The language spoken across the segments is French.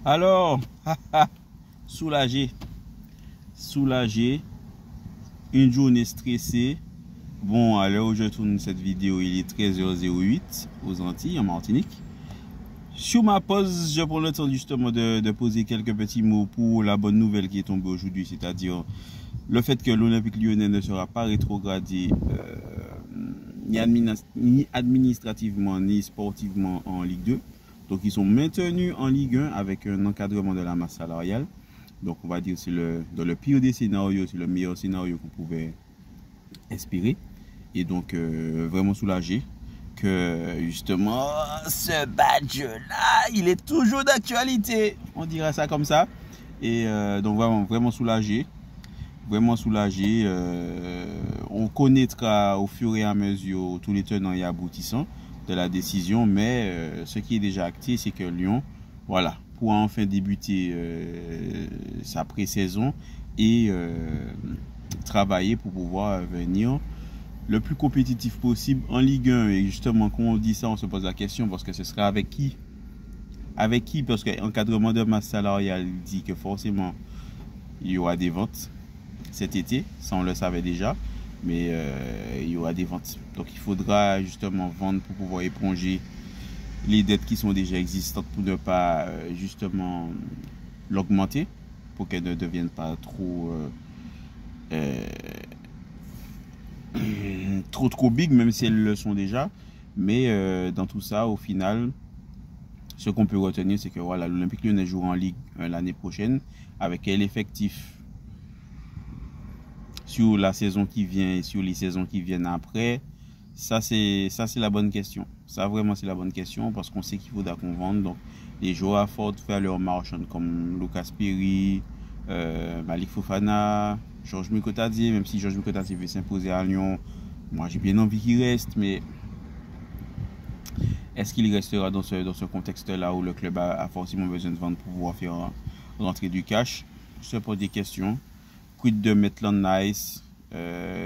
Alors, soulagé, une journée stressée. Bon, à l'heure où je tourne cette vidéo, il est 13h08 aux Antilles, en Martinique. Sur ma pause, je prends le temps justement de poser quelques petits mots pour la bonne nouvelle qui est tombée aujourd'hui, c'est-à-dire le fait que l'Olympique Lyonnais ne sera pas rétrogradé ni administrativement ni sportivement en Ligue 2. Donc ils sont maintenus en Ligue 1 avec un encadrement de la masse salariale. Donc on va dire que dans le pire des scénarios, c'est le meilleur scénario qu'on pouvait espérer. Et donc vraiment soulagé que justement ce badge-là, il est toujours d'actualité. On dirait ça comme ça. Et donc vraiment soulagé. Vraiment soulagé. On connaîtra au fur et à mesure tous les tenants et aboutissants de la décision, mais ce qui est déjà acté, c'est que Lyon, voilà, pourra enfin débuter sa pré-saison et travailler pour pouvoir venir le plus compétitif possible en Ligue 1. Et justement, quand on dit ça, on se pose la question parce que ce sera avec qui? Avec qui? Parce que l'encadrement de masse salariale dit que forcément il y aura des ventes cet été, ça on le savait déjà, mais il y aura des ventes. Donc il faudra justement vendre pour pouvoir éponger les dettes qui sont déjà existantes pour ne pas justement l'augmenter, pour qu'elles ne deviennent pas trop big, même si elles le sont déjà. Mais dans tout ça, au final, ce qu'on peut retenir, c'est que voilà, l'Olympique Lyonnais jouera en Ligue 1 l'année prochaine avec quel effectif sur la saison qui vient et sur les saisons qui viennent après. Ça c'est la bonne question. Ça vraiment c'est la bonne question parce qu'on sait qu'il faudra qu'on vende. Donc les joueurs à fort faire leur marche comme Lucas Perry, Malik Fofana, Georges Mukotadze. Même si Georges Mukotadze veut s'imposer à Lyon, moi j'ai bien envie qu'il reste, mais est-ce qu'il restera dans ce contexte-là où le club a forcément besoin de vendre pour pouvoir faire rentrer du cash? Je se pose des questions. Quid de Maitland Nice,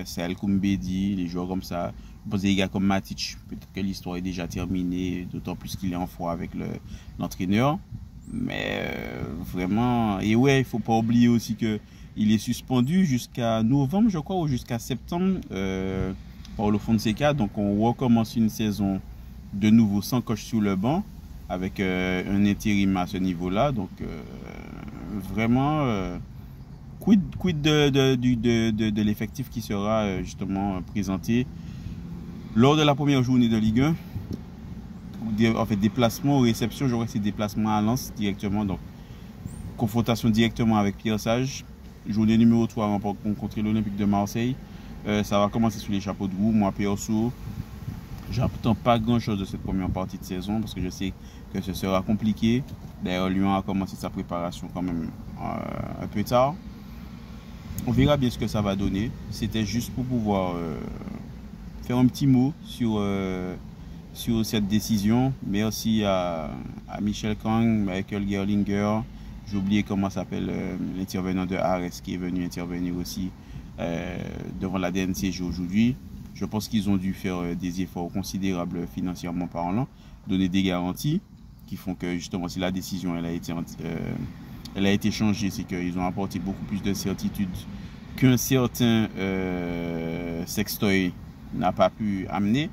Saël Koumbedi, les joueurs comme ça. Poser des gars comme Matic, peut-être que l'histoire est déjà terminée, d'autant plus qu'il est en froid avec l'entraîneur. Mais vraiment, et ouais, il faut pas oublier aussi que il est suspendu jusqu'à novembre, je crois, ou jusqu'à septembre par le Fonseca. Donc on recommence une saison de nouveau sans coach sur le banc, avec un intérim à ce niveau-là. Donc vraiment, quid de l'effectif qui sera justement présenté lors de la première journée de Ligue 1. En fait, déplacement ou réception, j'aurais ces déplacements à Lens directement. Donc, confrontation directement avec Pierre Sage. Journée numéro 3, on va rencontrer l'Olympique de Marseille. Ça va commencer sous les chapeaux de roue. Moi, perso, j'attends pas grand-chose de cette première partie de saison parce que je sais que ce sera compliqué. D'ailleurs, Lyon a commencé sa préparation quand même un peu tard. On verra bien ce que ça va donner. C'était juste pour pouvoir faire un petit mot sur cette décision. Merci à Michel Kang, Michael Gerlinger. J'ai oublié comment s'appelle l'intervenant de Ares qui est venu intervenir aussi devant la DNCG aujourd'hui. Je pense qu'ils ont dû faire des efforts considérables financièrement parlant, donner des garanties qui font que justement si la décision elle a été changée, c'est qu'ils ont apporté beaucoup plus de certitude qu'un certain Sextoy n'a pas pu amener.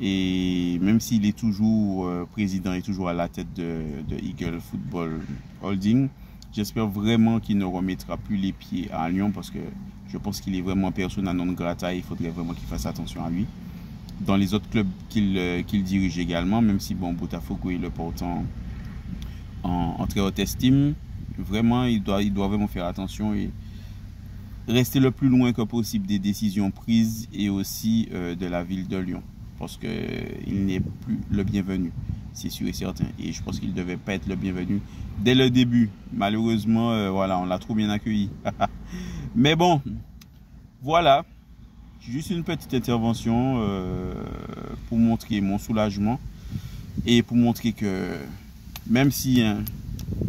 Et même s'il est toujours président et toujours à la tête de Eagle Football Holding, j'espère vraiment qu'il ne remettra plus les pieds à Lyon parce que je pense qu'il est vraiment persona non grata et il faudrait vraiment qu'il fasse attention à lui. Dans les autres clubs qu'il dirige également, même si bon, Botafogo il le porte en très haute estime, vraiment il doit vraiment faire attention et rester le plus loin que possible des décisions prises et aussi de la ville de Lyon. Parce qu'il n'est plus le bienvenu, c'est sûr et certain. Et je pense qu'il ne devait pas être le bienvenu dès le début. Malheureusement, voilà, on l'a trop bien accueilli. Mais bon, voilà. Juste une petite intervention pour montrer mon soulagement et pour montrer que même si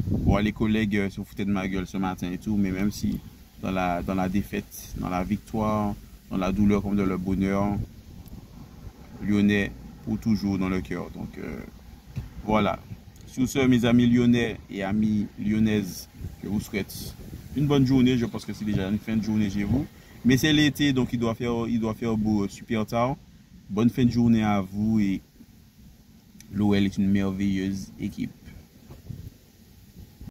bon, les collègues se foutaient de ma gueule ce matin et tout, mais même si dans la défaite, dans la victoire, dans la douleur comme dans le bonheur, Lyonnais pour toujours dans le cœur. Donc voilà, Sur ce, mes amis lyonnais et amis lyonnaises, je vous souhaite une bonne journée. Je pense que c'est déjà une fin de journée chez vous. Mais c'est l'été, donc il doit faire beau super tard. Bonne fin de journée à vous et l'OL est une merveilleuse équipe.